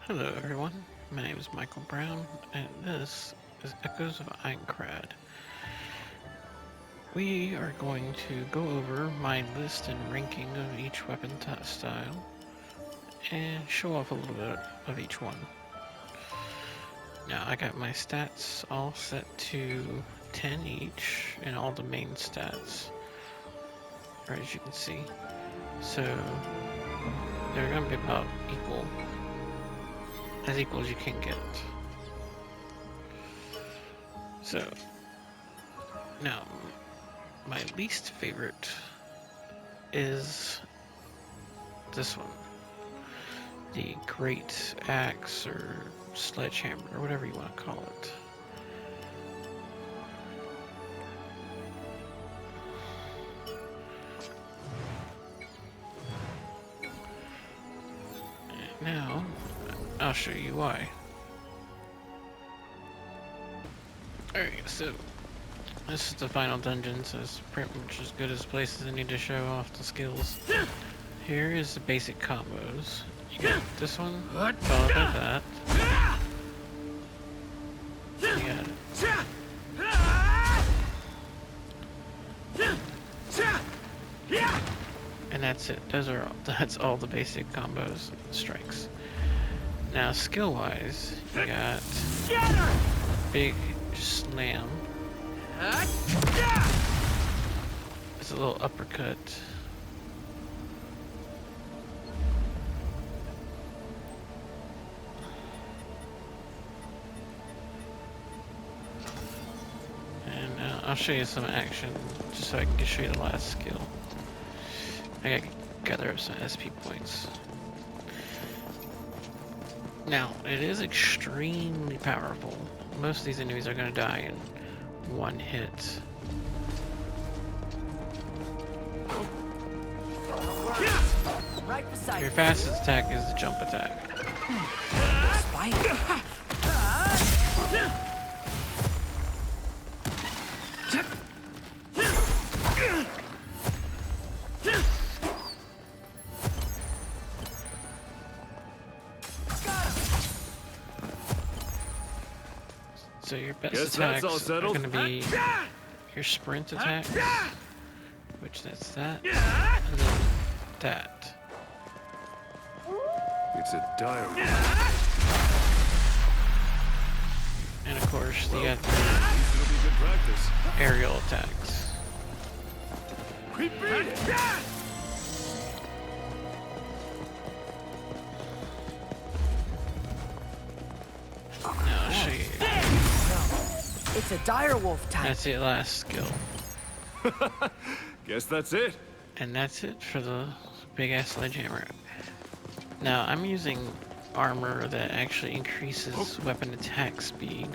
Hello everyone, my name is Michael Brown, and this is Echoes of Aincrad. We are going to go over my list and ranking of each weapon style, and show off a little bit of each one. Now I got my stats all set to 10 each, and all the main stats, or as you can see. So they're going to be about equal, as equal as you can get. So, now, my least favorite is this one. The Great Axe, or Sledgehammer, or whatever you want to call it. And now, I'll show you why. Alright, so this is the final dungeon, so it's pretty much as good as places I need to show off the skills. Here is the basic combos. You got this one, followed by that. You got it. And that's it. That's all the basic combos, strikes. Now skill-wise, you got big slam. It's a little uppercut. And I'll show you some action, just so I can show you the last skill. I gotta gather up some SP points. Now, it is extremely powerful. Most of these enemies are gonna die in one hit. Your fastest attack is the jump attack. So your best attacks are going to be your sprint attacks, which that's that, and then that. It's a dire. And of course, you got the aerial attacks. Now I'll show you. It's a dire wolf type. That's the last skill. Guess that's it. And that's it for the big ass sledgehammer. Now I'm using armor that actually increases weapon attack speed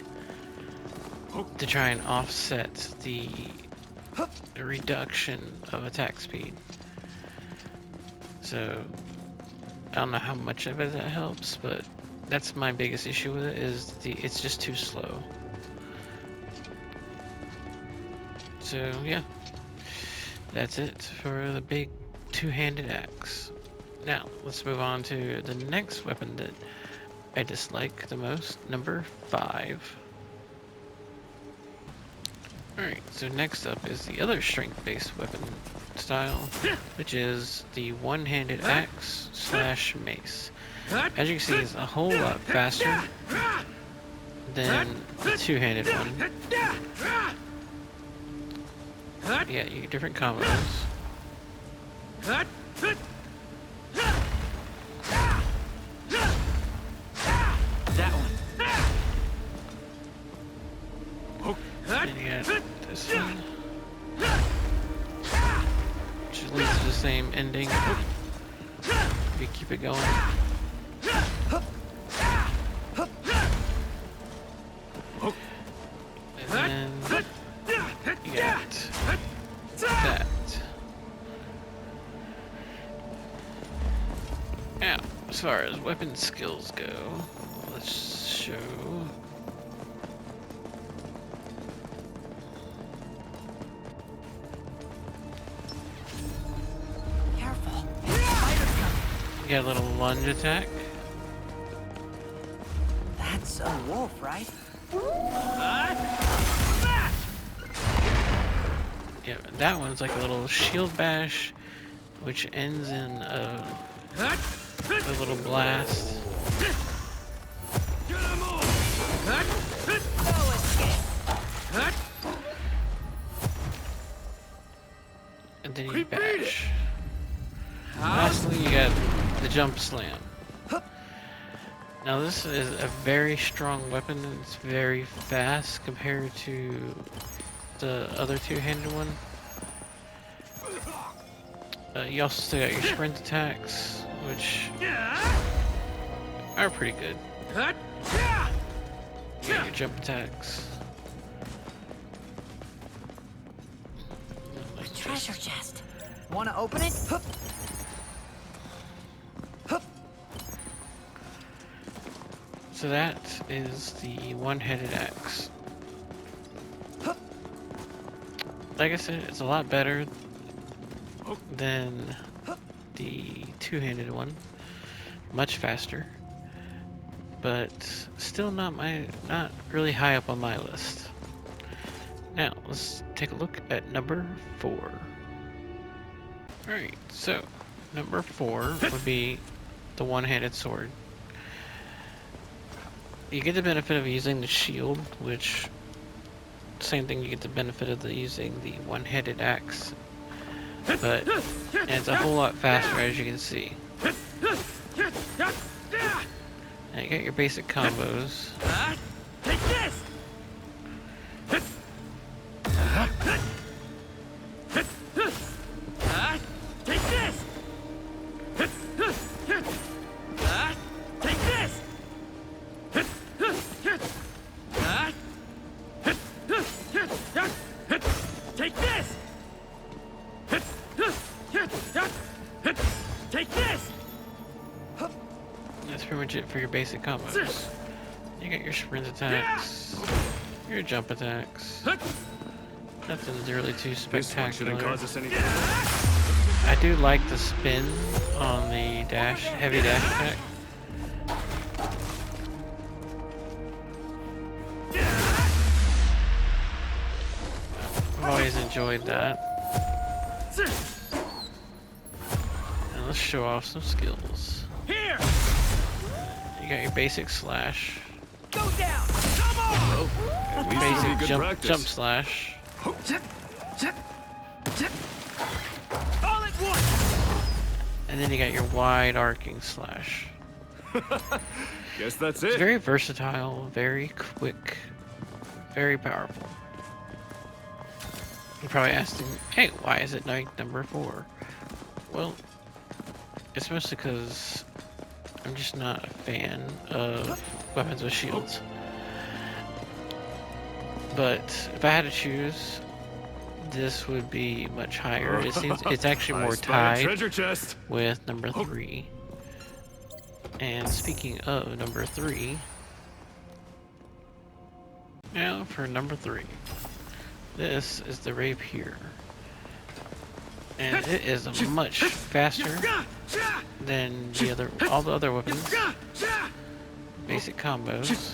to try and offset the reduction of attack speed. So I don't know how much of it that helps, but that's my biggest issue with it, is it's just too slow. So yeah, that's it for the big two-handed axe. Now let's move on to the next weapon that I dislike the most, number 5. Alright, so next up is the other strength-based weapon style, which is the one-handed axe slash mace. As you can see, it's a whole lot faster than the two-handed one. Yeah, you get different combos. That one. And you got this one, which leads to the same ending if you keep it going. And then you got that. Now, as far as weapon skills go, let's show. Careful. You got a little lunge attack. It's a wolf, right? Yeah, that one's like a little shield bash, which ends in a little blast. And then you bash. Lastly, you got the jump slam. Now this is a very strong weapon. It's very fast compared to the other two-handed one. You also still got your sprint attacks, which are pretty good. You got your jump attacks. Like Treasure this. chest. Wanna open it? Hup. Hup. So that is the one-handed axe. Hup. Like I said, it's a lot better than the two-handed one. Much faster. But still not really high up on my list. Now, let's take a look at number 4. Alright, so number 4 would be the one-handed sword. You get the benefit of using the shield, which same thing, you get the benefit of using the one-handed axe, but it's a whole lot faster, as you can see. And you got your basic combos. Take this. Take this. Take this. Take this! Take this! That's pretty much it for your basic combos. You got your sprint attacks, your jump attacks. Nothing's really too spectacular. Cause us any I do like the spin on the heavy dash attack. I've always enjoyed that. And let's show off some skills. Here! You got your basic slash, Go down! Come on! At least it'll be basic good jump practice. slash, All at once! and then you got your wide arcing slash. Guess that's It's it. very versatile, very quick, very powerful. You're probably asking, hey, why is it ranked number 4? Well, it's mostly because I'm just not a fan of weapons with shields. But if I had to choose, this would be much higher. It's actually I more spy a tied treasure chest. with number 3. And speaking of number 3, now for number 3. This is the rapier. And it is much faster than all the other weapons. Basic combos.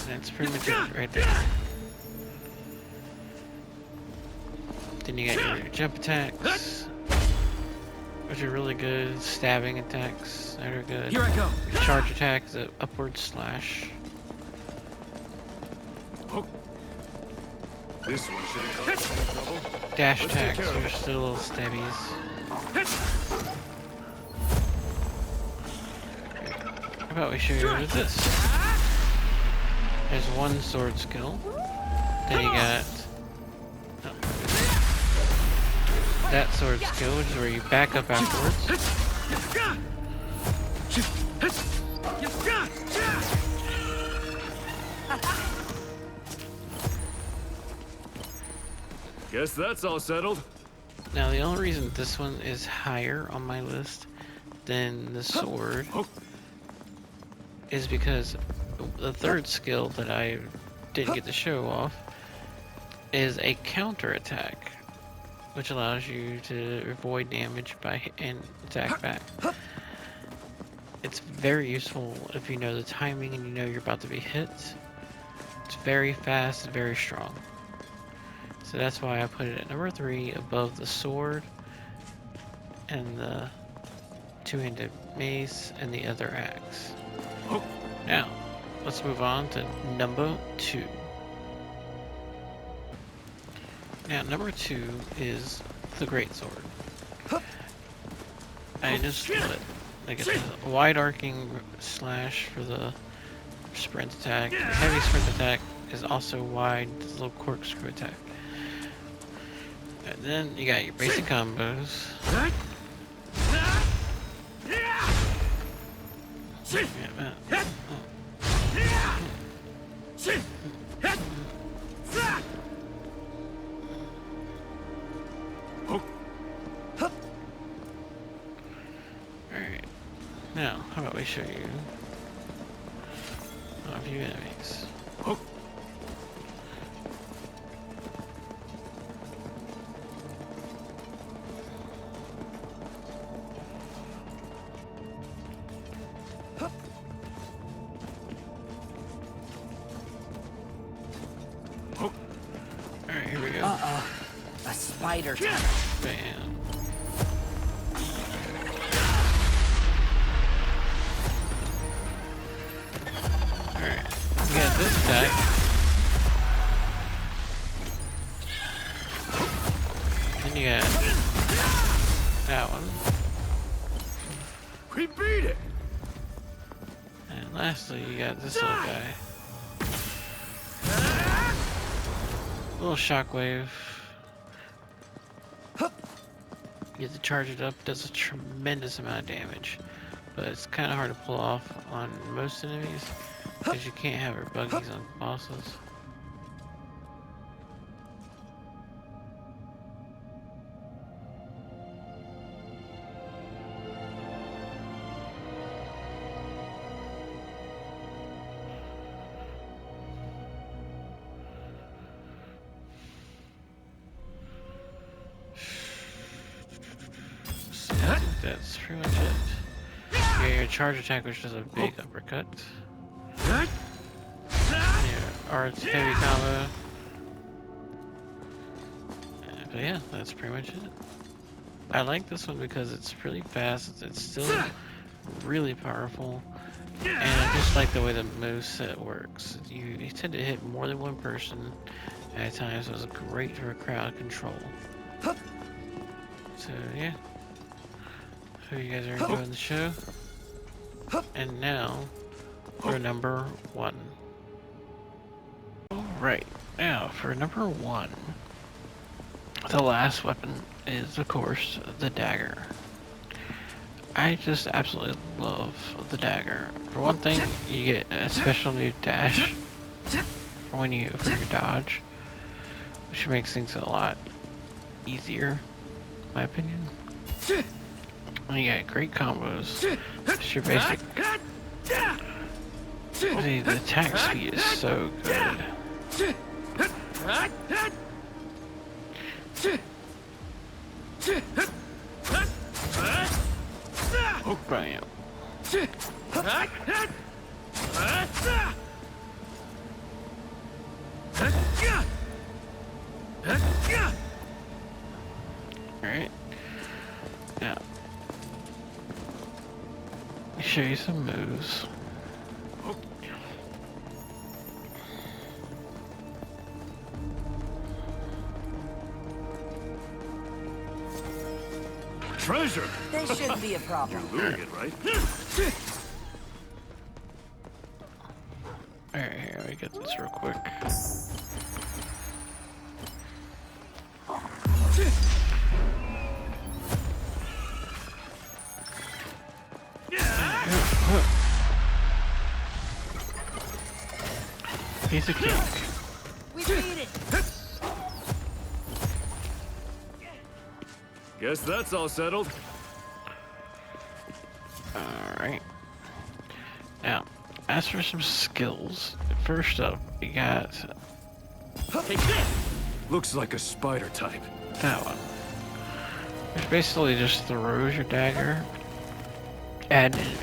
That's pretty much it right there. Then you got your jump attacks, which are really good. Stabbing attacks that are good. Here I go. Your charge attack is an upward slash. This one shouldn't cause us any trouble. Dash Let's take attacks care of are it. still little stabbies. How about we show you this? There's one sword skill. Then you got that sword skill, which is where you back up afterwards. Guess that's all settled. Now the only reason this one is higher on my list than the sword is because the third skill that I didn't get to show off is a counter attack, which allows you to avoid damage and attack back. It's very useful if you know the timing and you know you're about to be hit. It's very fast and very strong. So that's why I put it at number 3 above the sword and the two-handed mace and the other axe. Now, let's move on to number 2. Now, number 2 is the greatsword. I just love it. Like it's a wide arcing slash for the sprint attack. The heavy sprint attack is also wide, this little corkscrew attack. And then you got your basic combos. Alright. Now, how about we show you a few enemies. Alright, here we go. A spider. Bam. Alright, we got this attack. Then you got that one. We beat it! And lastly, you got this little guy. Little shockwave. You have to charge it up, does a tremendous amount of damage. But it's kind of hard to pull off on most enemies because you can't have her buggies on bosses. So I think that's pretty much it. You got your charge attack, which does a big uppercut. Your arts heavy combo. But yeah, that's pretty much it. I like this one because it's really fast. It's still really powerful. And I just like the way the moveset works. You tend to hit more than one person at a time, so it's great for crowd control. So yeah. Hope you guys are enjoying the show. And now, for number 1. Alright, now for number 1. The last weapon is, of course, the dagger. I just absolutely love the dagger. For one thing, you get a special new dash for your dodge, which makes things a lot easier, in my opinion. And you got great combos. It's your basic. The attack speed is so good. Bam. Alright. Now, let me show you some moves. Treasure! This shouldn't be a problem. Looting it, right? Alright, here, let me get this real quick. Piece of cake. We beat it. Guess that's all settled. Alright. Now, as for some skills, first up, you got Take this! Looks like a spider type. That one. Which basically just throws your dagger at an enemy.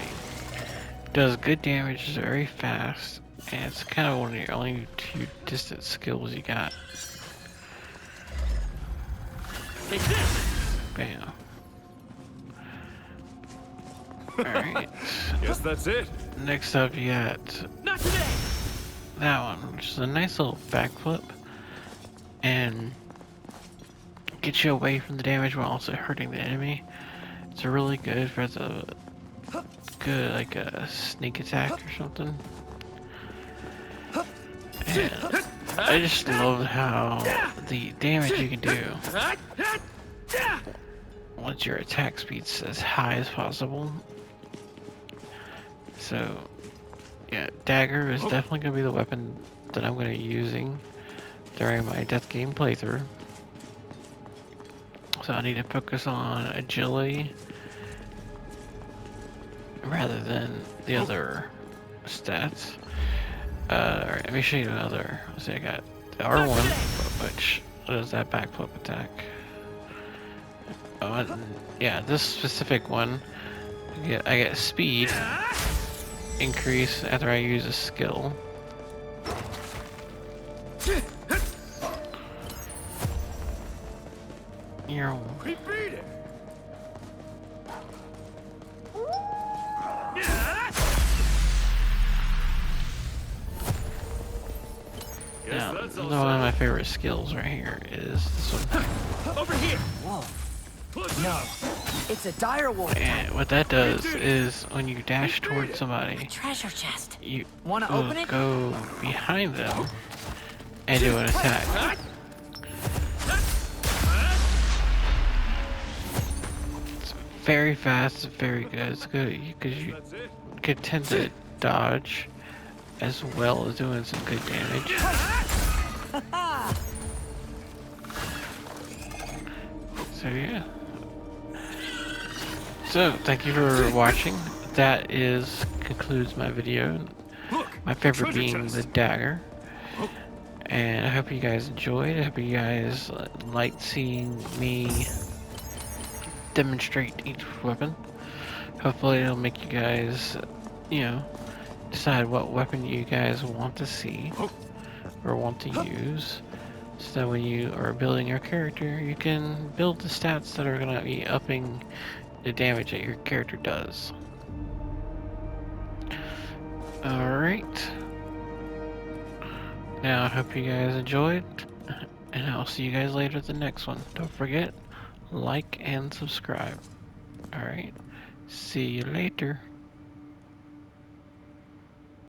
Does good damage, is very fast, and it's kind of one of your only two distant skills you got. Take this. Bam. Alright. Guess that's it. Next up you got Not today. that one, which is a nice little backflip. And get you away from the damage while also hurting the enemy. It's really good for the good like a sneak attack or something. And I just love how the damage you can do once your attack speed's as high as possible. So yeah, dagger is definitely gonna be the weapon that I'm gonna be using during my death game playthrough. So I need to focus on agility rather than the other stats. Alright, let me show you another. Let's see, I got the R1, which does that backflip attack. Oh, and yeah, this specific one, I get speed increase after I use a skill. We beat it. Now, That's all one of my favorite skills right here is this one. Over here. Whoa. No. It's a dire wolf. And what that does is when you dash towards somebody, Treasure chest. you Wanna will open it? go behind them and do an attack. It's very fast, it's very good. It's good because you That's it. can tend to dodge as well as doing some good damage. So yeah. So thank you for watching. That concludes my video. Look, My favorite treasure being chest. the dagger. Oh. And I hope you guys enjoyed. I hope you guys liked seeing me demonstrate each weapon. Hopefully it'll make you guys, decide what weapon you guys want to see or want to use. So that when you are building your character, you can build the stats that are going to be upping the damage that your character does. Alright. Now I hope you guys enjoyed, and I'll see you guys later at the next one. Don't forget, like and subscribe. Alright, see you later.